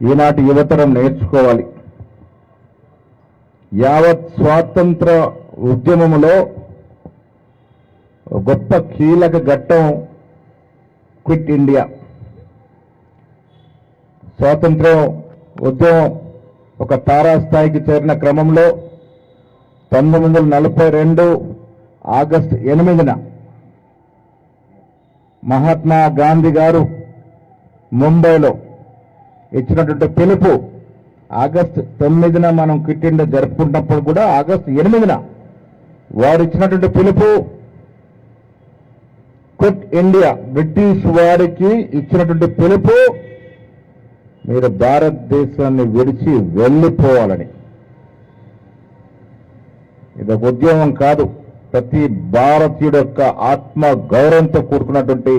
ఈనాటి యువతరం నేర్చుకోవాలి. యావత్ స్వాతంత్ర ఉద్యమములో గొప్ప కీలక ఘట్టం క్విట్ ఇండియా. స్వాతంత్ర ఉద్యమం ఒక తారాస్థాయికి చేరిన క్రమంలో 1942 ఆగస్టు 8న మహాత్మా గాంధీ గారు ముంబైలో ఇచ్చినటువంటి పిలుపు, ఆగస్టు 9న మనం క్విట్ ఇండియా జరుపుకుంటున్నప్పుడు కూడా ఆగస్టు 8న వారు ఇచ్చినటువంటి పిలుపు క్విట్ ఇండియా. బ్రిటిష్ వారికి ఇచ్చినటువంటి పిలుపు మీరు భారతదేశాన్ని విడిచి వెళ్ళిపోవాలని. ఇది ఒక ఉద్యమం కాదు, ప్రతి భారతీయుడు యొక్క ఆత్మ గౌరవంతో కూడుకున్నటువంటి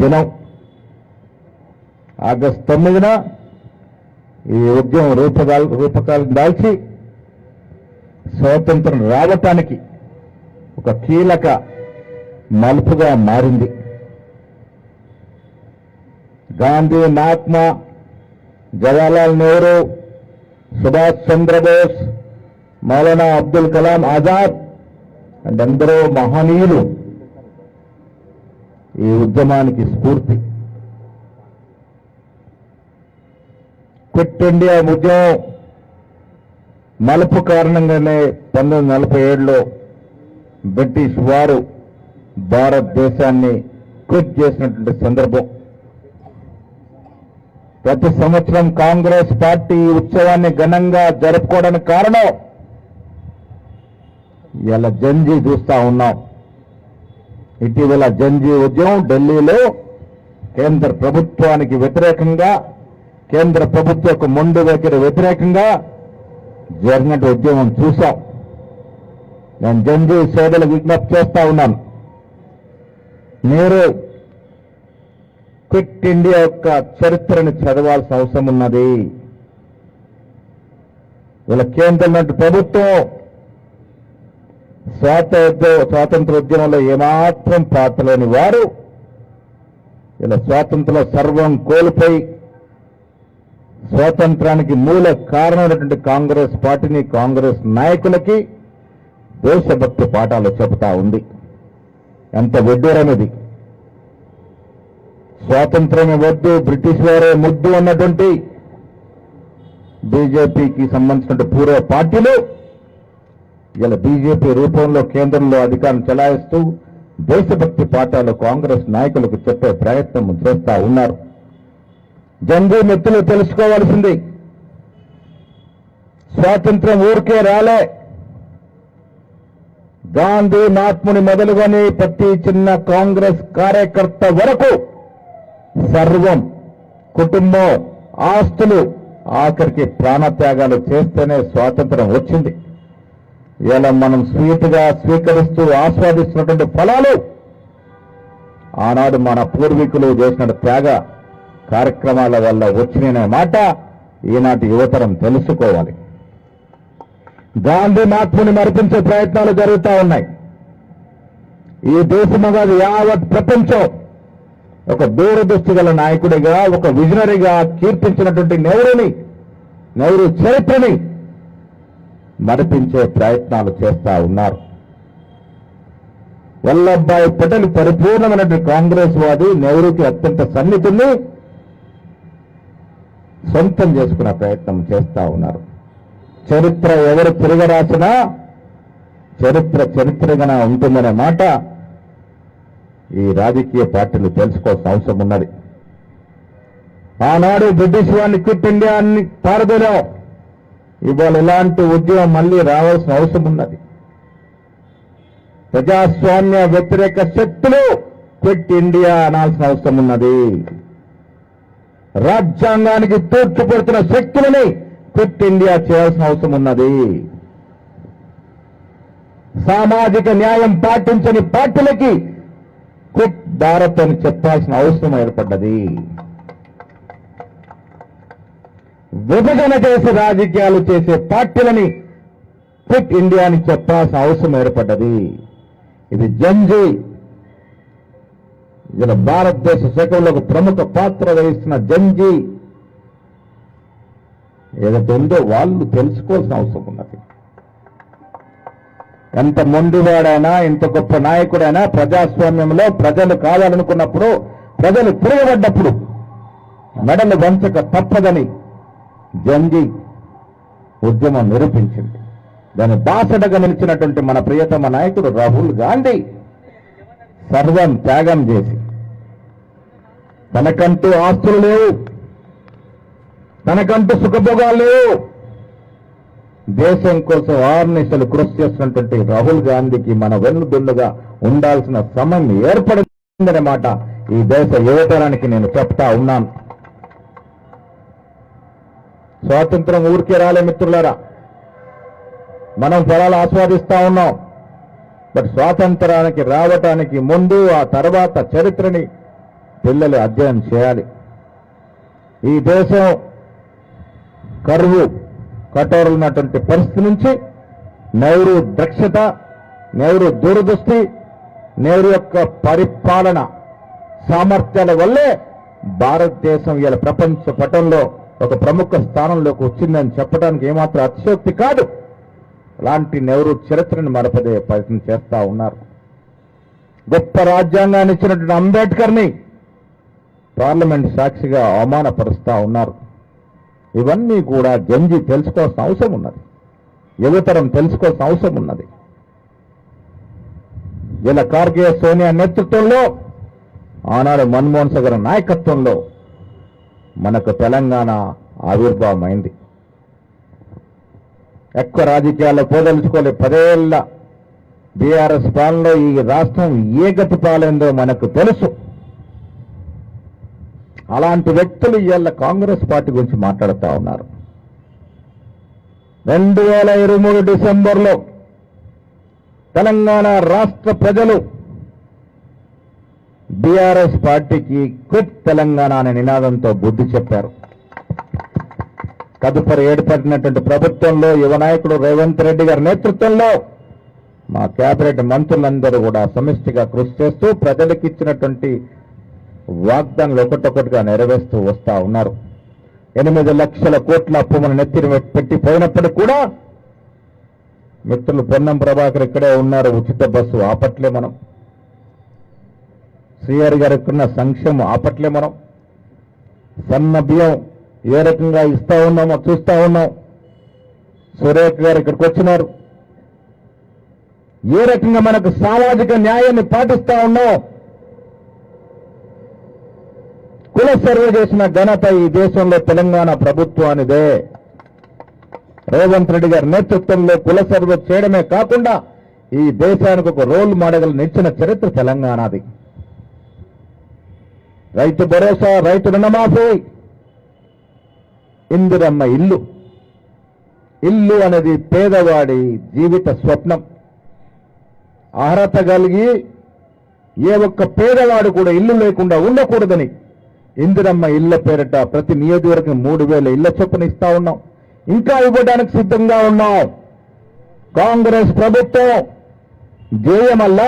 దినం. ఆగస్టు 9న ఈ ఉద్యమం రూపకాలం దాల్చి స్వాతంత్రం రావటానికి ఒక కీలక మలుపుగా మారింది. గాంధీ, మహాత్మా, జవహర్లాల్ నెహ్రూ, సుభాష్ చంద్రబోస్, మౌలానా అబ్దుల్ కలాం ఆజాద్ అంటే ఎందరో మహనీయులు ఈ ఉద్యమానికి స్ఫూర్తి. క్విట్ ఇండియా ఉద్యమం మలుపు కారణంగానే 1947లో బ్రిటిష్ వారు భారతదేశాన్ని క్విట్ చేసినటువంటి సందర్భం. ప్రతి సంవత్సరం కాంగ్రెస్ పార్టీ ఈ ఉత్సవాన్ని ఘనంగా జరుపుకోవడానికి కారణం ఇలా జంజీ చూస్తా ఉన్నాం. ఇటీవల జంజీ ఉద్యమం ఢిల్లీలో కేంద్ర ప్రభుత్వానికి వ్యతిరేకంగా, కేంద్ర ప్రభుత్వ యొక్క మొండి వైఖరి వ్యతిరేకంగా జరిగిన ఉద్యమం చూశాం. నేను జంజీ సోదరులకు విజ్ఞప్తి చేస్తా ఉన్నాను, మీరు క్విట్ ఇండియా యొక్క చరిత్రను చదవాల్సిన అవసరం ఉన్నది. వీళ్ళ కేంద్ర ప్రభుత్వం స్వాతంత్ర ఉద్యమంలో ఏమాత్రం పాత్ర లేని వారు ఇలా స్వాతంత్రంలో సర్వం కోల్పోయి స్వాతంత్రానికి మూల కారణమైనటువంటి కాంగ్రెస్ పార్టీని, కాంగ్రెస్ నాయకులకి దేశభక్తి పాఠాలు చెబుతా ఉంది. ఎంత విడ్డూరమిది! స్వాతంత్రమే వద్దు, బ్రిటిష్ వారే ముద్దు అన్నటువంటి బీజేపీకి సంబంధించిన పూర్వ పార్టీలు ఇలా బీజేపీ రూపంలో కేంద్రంలో అధికారం చెలాయిస్తూ దేశభక్తి పాఠాలు కాంగ్రెస్ నాయకులకు చెప్పే ప్రయత్నం చేస్తా ఉన్నారు. జంజీ మిత్రులు తెలుసుకోవాల్సింది, స్వాతంత్రం ఊరికే రాలే. గాంధీ, మహాత్ముని మొదలుగాని ప్రతి చిన్న కాంగ్రెస్ కార్యకర్త వరకు సర్వం, కుటుంబం, ఆస్తులు, ఆఖరికి ప్రాణత్యాగాలు చేస్తేనే స్వాతంత్రం వచ్చింది. ఇలా మనం స్వీట్గా స్వీకరిస్తూ ఆస్వాదిస్తున్నటువంటి ఫలాలు ఆనాడు మన పూర్వీకులు చేసిన త్యాగ కార్యక్రమాల వల్ల వచ్చిన మాట ఈనాటి యువతరం తెలుసుకోవాలి. గాంధీ, మహాత్ముని మరిపించే ప్రయత్నాలు జరుగుతూ ఉన్నాయి. ఈ దేశం కాదు, యావత్ ప్రపంచం ఒక దూరదృష్టి గల నాయకుడిగా, ఒక విజనరీగా కీర్తించినటువంటి నెహ్రూ చరిత్రని మరిపించే ప్రయత్నాలు చేస్తా ఉన్నారు. వల్లభాయ్ పటేల్ పరిపూర్ణమైనటువంటి కాంగ్రెస్ వాది, నెహ్రూకి అత్యంత సన్నిహితుల్ని సొంతం చేసుకునే ప్రయత్నం చేస్తా ఉన్నారు. చరిత్ర ఎవరు తిరగరాసినా చరిత్రగానే ఉంటుందనే మాట ఈ రాజకీయ పార్టీలు తెలుసుకోవాల్సిన అవసరం ఉన్నది. ఆనాడు బ్రిటిష్ వారిని క్విట్ ఇండియాని పారదోలాం. ఇవాళ ఇలాంటి ఉద్యమం మళ్లీ రావాల్సిన అవసరం ఉన్నది. ప్రజాస్వామ్య వ్యతిరేక శక్తులు క్విట్ ఇండియా అనాల్సిన అవసరం ఉన్నది. రాజ్యాంగానికి తూర్చుపడుతున్న శక్తులని క్విట్ ఇండియా చేయాల్సిన అవసరం ఉన్నది. సామాజిక న్యాయం పాటించని పార్టీలకి క్విట్ భారత్ అని చెప్పాల్సిన అవసరం ఏర్పడ్డది. విభజన చేసి రాజకీయాలు చేసే పార్టీలని క్విట్ ఇండియా అని చెప్పాల్సిన అవసరం ఏర్పడ్డది. ఇది జంజీ. ఇలా భారతదేశ శకంలో ఒక ప్రముఖ పాత్ర వహిస్తున్న జంజీ ఏదైతే ఉందో వాళ్ళు తెలుసుకోవాల్సిన అవసరం ఉన్నది. ఎంత మొండివాడైనా, ఎంత గొప్ప నాయకుడైనా ప్రజాస్వామ్యంలో ప్రజలు కావాలనుకున్నప్పుడు, ప్రజలు తిరగబడ్డప్పుడు మెడలు వంచక తప్పదని జంగి ఉద్యమం నిరూపించింది. దాని బాసటగా నిలిచినటువంటి మన ప్రియతమ నాయకుడు రాహుల్ గాంధీ సర్వం త్యాగం చేసి, తనకంటూ ఆస్తులు లేవు, తనకంటూ సుఖభోగాలు లేవు, దేశం కోసం ఆర్నిశలు కృషి చేస్తున్నటువంటి రాహుల్ గాంధీకి మన వెన్నుదన్నుగా ఉండాల్సిన సమయం ఏర్పడిందనే మాట ఈ దేశ యువతరానికి నేను చెప్తా ఉన్నాను. స్వాతంత్రం ఊరికే రాలే మిత్రులారా, మనం ఫలాలు ఆస్వాదిస్తా ఉన్నాం. బట్ స్వాతంత్రానికి రావటానికి ముందు, ఆ తర్వాత చరిత్రని పిల్లలు అధ్యయనం చేయాలి. ఈ దేశం కరువు కఠోరున్నటువంటి పరిస్థితి నుంచి నెహ్రూ దక్షత, నెహ్రూ దూరదృష్టి, నెహ్రూ యొక్క పరిపాలన సామర్థ్యాల వల్లే భారతదేశం ఇలా ప్రపంచ పటంలో ఒక ప్రముఖ స్థానంలోకి వచ్చిందని చెప్పడానికి ఏమాత్రం అతిశయోక్తి కాదు. అలాంటి నెహ్రూ చరిత్రను మరపదే ప్రయత్నం చేస్తా ఉన్నారు. గొప్ప రాజ్యాంగాన్ని ఇచ్చినటువంటి అంబేద్కర్ని పార్లమెంట్ సాక్షిగా అవమానపరుస్తా ఉన్నారు. ఇవన్నీ కూడా జంజి తెలుసుకోవాల్సిన అవసరం ఉన్నది, యువతరం తెలుసుకోవాల్సిన అవసరం ఉన్నది. ఇలా కార్గే, సోనియా నేతృత్వంలో, ఆనాడు మన్మోహన్ సింగ్ గారి నాయకత్వంలో మనకు తెలంగాణ ఆవిర్భావమైంది. ఎక్కువ రాజకీయాల్లో పోదలుచుకోలే 10 ఏళ్ల బీఆర్ఎస్ పాలనలో ఈ రాష్ట్రం ఏ గతి పాలైందో మనకు తెలుసు. అలాంటి వ్యక్తులు ఇవాళ కాంగ్రెస్ పార్టీ గురించి మాట్లాడుతూ ఉన్నారు. 2023 డిసెంబర్లో తెలంగాణ రాష్ట్ర ప్రజలు బీఆర్ఎస్ పార్టీకి క్విట్ తెలంగాణ అనే నినాదంతో బుద్ధి చెప్పారు. తదుపరి ఏర్పడినటువంటి ప్రభుత్వంలో యువ నాయకుడు రేవంత్ రెడ్డి గారి నేతృత్వంలో మా కేబినెట్ మంత్రులందరూ కూడా సమిష్టిగా కృషి చేస్తూ ప్రజలకు ఇచ్చినటువంటి వాగ్దానాలు ఒకటొకటిగా నెరవేరుస్తూ వస్తా ఉన్నారు. 8 లక్షల కోట్ల అప్పు మన నెత్తిని పెట్టిపోయినప్పటికీ కూడా మిత్రులు పొన్నం ప్రభాకర్ ఇక్కడే ఉన్నారు. ఉచిత బస్సు ఆపట్లే మనం, శ్రీహరి గారు ఇక్కడున్న సంక్షేమం ఆపట్లే మనం, సన్న బియ్యం ఏ రకంగా ఇస్తా ఉన్నామో చూస్తా ఉన్నాం. సురేఖ గారు ఇక్కడికి వచ్చినారు. ఏ రకంగా మనకు సామాజిక న్యాయాన్ని పాటిస్తా ఉన్నాం. కుల సర్వే చేసిన ఘనత ఈ దేశంలో తెలంగాణ ప్రభుత్వానిదే. రేవంత్ రెడ్డి గారి నేతృత్వంలో కుల సర్వే చేయడమే కాకుండా ఈ దేశానికి ఒక రోల్ మోడల్ నిచ్చిన చరిత్ర తెలంగాణది. రైతు భరోసా, రైతు రుణమాఫీ, ఇందిరమ్మ ఇల్లు. ఇల్లు అనేది పేదవాడి జీవిత స్వప్నం. అర్హత కలిగి ఏ ఒక్క పేదవాడు కూడా ఇల్లు లేకుండా ఉండకూడదని ఇందిరమ్మ ఇళ్ల పేరిట ప్రతి నియోజకవర్గం 3000 ఇళ్ల చొప్పున ఇస్తా ఉన్నాం. ఇంకా ఇవ్వడానికి సిద్ధంగా ఉన్నాం. కాంగ్రెస్ ప్రభుత్వం ధ్యేయమల్ల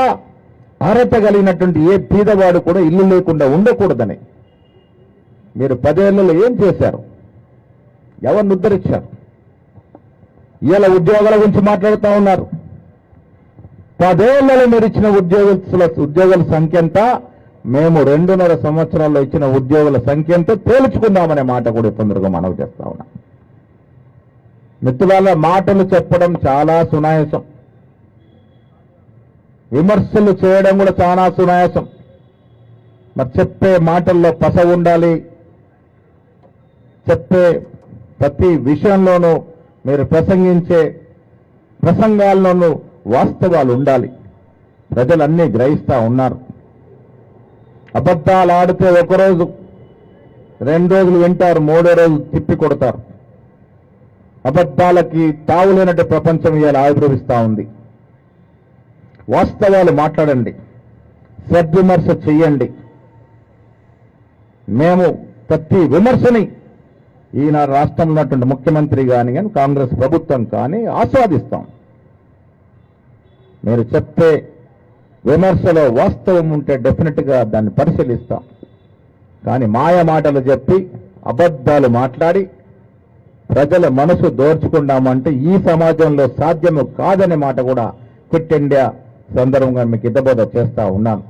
అర్హత కలిగినటువంటి ఏ పేదవాడు కూడా ఇల్లు లేకుండా ఉండకూడదని. మీరు 10 ఏళ్లలో ఏం చేశారు? ఎవరిని ఉద్ధరించారు? ఇలా ఉద్యోగాల గురించి మాట్లాడుతూ ఉన్నారు. 10 ఏళ్లలో మీరు ఇచ్చిన ఉద్యోగుల సంఖ్య ఎంత, మేము 2.5 సంవత్సరాల్లో ఇచ్చిన ఉద్యోగుల సంఖ్య ఎంత తేల్చుకుందామనే మాట కూడా తొందరగా మనవి చేస్తా ఉన్నాం. మిత్రుల మాటలు చెప్పడం చాలా సునాయాసం, విమర్శలు చేయడం కూడా చాలా సునాయాసం. మరి చెప్పే మాటల్లో పస ఉండాలి. చెప్పే ప్రతి విషయంలోనూ, మీరు ప్రసంగించే ప్రసంగాల్లోనూ వాస్తవాలు ఉండాలి. ప్రజలన్నీ గ్రహిస్తా ఉన్నారు. అబద్ధాలు ఆడితే 1 రోజు 2 రోజులు వింటారు, 3వ రోజు తిప్పి కొడతారు. అబద్ధాలకి తావులేనట్టు ప్రపంచం ఇవాళ ఆవిర్భవిస్తా ఉంది. వాస్తవాలు మాట్లాడండి, సద్విమర్శ చెయ్యండి. మేము ప్రతి విమర్శని ఈనాడు రాష్ట్రంలో ఉన్నటువంటి ముఖ్యమంత్రి కానీ కాంగ్రెస్ ప్రభుత్వం కానీ ఆస్వాదిస్తాం. మీరు చెప్పే విమర్శలో వాస్తవం ఉంటే డెఫినెట్గా దాన్ని పరిశీలిస్తాం. కానీ మాయ మాటలు చెప్పి అబద్ధాలు మాట్లాడి ప్రజల మనసు దోర్చుకున్నామంటే ఈ సమాజంలో సాధ్యము కాదనే మాట కూడా క్విట్ ఇండియా సందర్భంగా మీకు హితబోధ చేస్తా ఉన్నాను.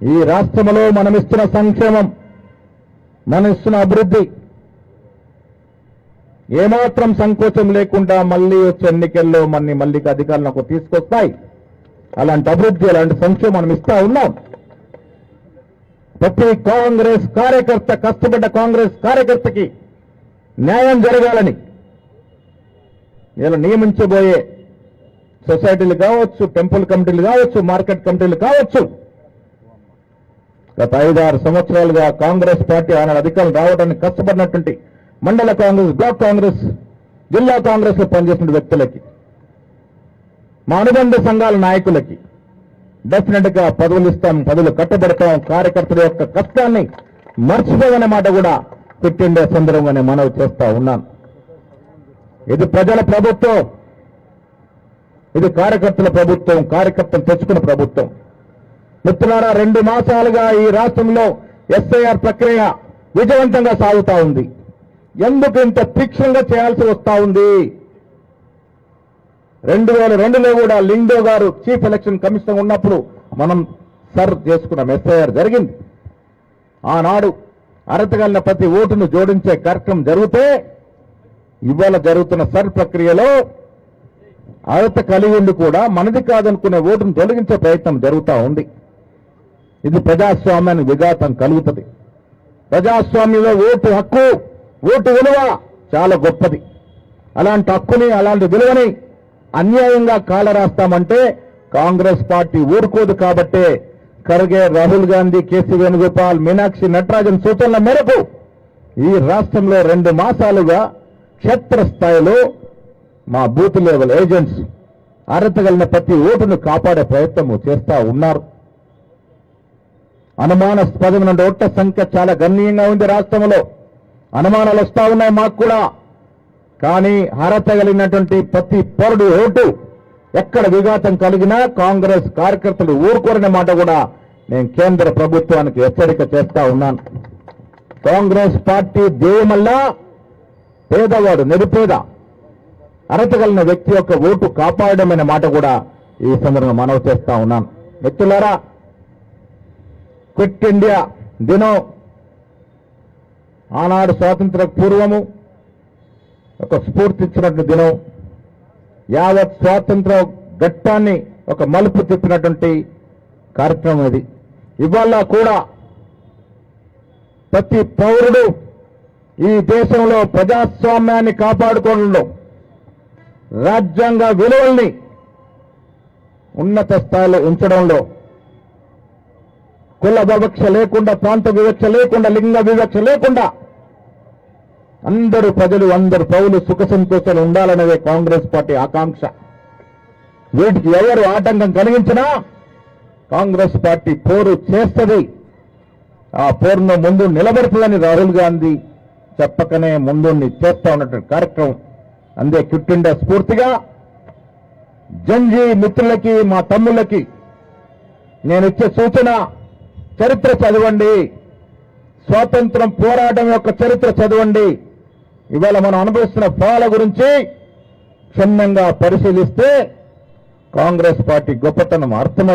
ఈ రాష్ట్రంలో మనం ఇస్తున్న సంక్షేమం, మనం ఇస్తున్న అభివృద్ధి ఏమాత్రం సంకోచం లేకుండా మళ్ళీ వచ్చే ఎన్నికల్లో మళ్ళీ అధికారులకు తీసుకొస్తాయి. అలాంటి అభివృద్ధి, అలాంటి సంక్షేమం మనం ఇస్తా ఉన్నాం. ప్రతి కాంగ్రెస్ కార్యకర్త, కష్టపడ్డ కాంగ్రెస్ కార్యకర్తకి న్యాయం జరగాలని ఇలా నియమించబోయే సొసైటీలు కావచ్చు, టెంపుల్ కమిటీలు కావచ్చు, మార్కెట్ కమిటీలు కావచ్చు, గత 5-6 సంవత్సరాలుగా కాంగ్రెస్ పార్టీ ఆనాడు అధికారులు రావడానికి కష్టపడినటువంటి మండల కాంగ్రెస్, బ్లాక్ కాంగ్రెస్, జిల్లా కాంగ్రెస్ లో పనిచేసిన వ్యక్తులకి, మా అనుబంధ సంఘాల నాయకులకి డెఫినెట్ గా పదవులు ఇస్తాం, పదవులు కట్టబెడతాం. కార్యకర్తల యొక్క కష్టాన్ని మర్చిపోవనే మాట కూడా క్విట్ ఇండియా సందర్భంగానే మనవి చేస్తా ఉన్నాను. ఇది ప్రజల ప్రభుత్వం, ఇది కార్యకర్తల ప్రభుత్వం, కార్యకర్తలు తెచ్చుకున్న ప్రభుత్వం. మిత్రులారా, 2 మాసాలుగా ఈ రాష్ట్రంలో ఎస్ఐఆర్ ప్రక్రియ విజయవంతంగా సాగుతా ఉంది. ఎందుకు ఇంత తీక్షణంగా చేయాల్సి వస్తా ఉంది? 2002లో కూడా లింగో గారు చీఫ్ ఎలక్షన్ కమిషనర్ ఉన్నప్పుడు మనం సర్వ్ చేసుకున్నాం, ఎస్ఐఆర్ జరిగింది. ఆనాడు అర్హతగల ప్రతి ఓటును జోడించే కార్యక్రమం జరిగితే ఇవాళ జరుగుతున్న సర్ ప్రక్రియలో అర్హత కలిగి ఉండి కూడా మనది కాదనుకునే ఓటును తొలగించే ప్రయత్నం జరుగుతూ ఉంది. ఇది ప్రజాస్వామ్యానికి విఘాతం కలుగుతుంది. ప్రజాస్వామ్యంలో ఓటు హక్కు, ఓటు విలువ చాలా గొప్పది. అలాంటి హక్కుని, అలాంటి విలువని అన్యాయంగా కాలరాస్తామంటే కాంగ్రెస్ పార్టీ ఊరుకోదు. కాబట్టే ఖర్గే, రాహుల్ గాంధీ, కేసీ వేణుగోపాల్, మీనాక్షి నటరాజన్ సూచనల మేరకు ఈ రాష్ట్రంలో 2 మాసాలుగా క్షేత్రస్థాయిలో మా బూత్ లెవెల్ ఏజెంట్స్ అర్హత కలిగిన ప్రతి ఓటును కాపాడే ప్రయత్నం చేస్తా ఉన్నారు. అనుమానాస్పదమైన ఓట్ల సంఖ్య చాలా గణనీయంగా ఉంది రాష్ట్రంలో. అనుమానాలు వస్తా ఉన్నాయి మాకు కూడా. కానీ అర్హత కలిగినటువంటి ప్రతి పౌరుడి ఓటు ఎక్కడ విఘాతం కలిగినా కాంగ్రెస్ కార్యకర్తలు ఊరుకోరనే మాట కూడా నేను కేంద్ర ప్రభుత్వానికి హెచ్చరిక చేస్తా ఉన్నాను. కాంగ్రెస్ పార్టీ దేవమల్లా పేదవాడు, నిరుపేద, అర్హత కలిగిన వ్యక్తి యొక్క ఓటు కాపాడమైన మాట కూడా ఈ సందర్భంగా మనవి చేస్తా ఉన్నాను. మిత్రులారా, క్విట్ ఇండియా దినం ఆనాడు స్వాతంత్ర పూర్వము ఒక స్ఫూర్తిచ్చినటువంటి దినం. యావత్ స్వాతంత్ర ఘట్టాన్ని ఒక మలుపు తిప్పినటువంటి కార్యక్రమం ఇది. ఇవాళ కూడా ప్రతి పౌరుడు ఈ దేశంలో ప్రజాస్వామ్యాన్ని కాపాడుకోవడంలో, రాజ్యాంగ విలువల్ని ఉన్నత స్థాయిలో ఉంచడంలో, కుల వివక్ష లేకుండా, ప్రాంత వివక్ష లేకుండా, లింగ వివక్ష లేకుండా అందరూ ప్రజలు, అందరు పౌరులు సుఖ సంతోషాలు ఉండాలనేదే కాంగ్రెస్ పార్టీ ఆకాంక్ష. వీటికి ఎవరు ఆటంకం కలిగించినా కాంగ్రెస్ పార్టీ పోరు చేస్తుంది. ఆ పోరును ముందు నిలబడుతుందని రాహుల్ గాంధీ చెప్పకనే ముందుండి చేస్తా ఉన్నటువంటి కార్యక్రమం. అందే క్విట్ ఇండియా స్ఫూర్తిగా జంజీ మిత్రులకి, మా తమ్ముళ్ళకి నేను ఇచ్చే సూచన, చరిత్ర చదవండి, స్వాతంత్రం పోరాటం యొక్క చరిత్ర చదవండి. ఇవాళ మనం అనుభవిస్తున్న ఫలాల గురించి క్షుణ్ణంగా పరిశీలిస్తే కాంగ్రెస్ పార్టీ గొప్పతనం అర్థమై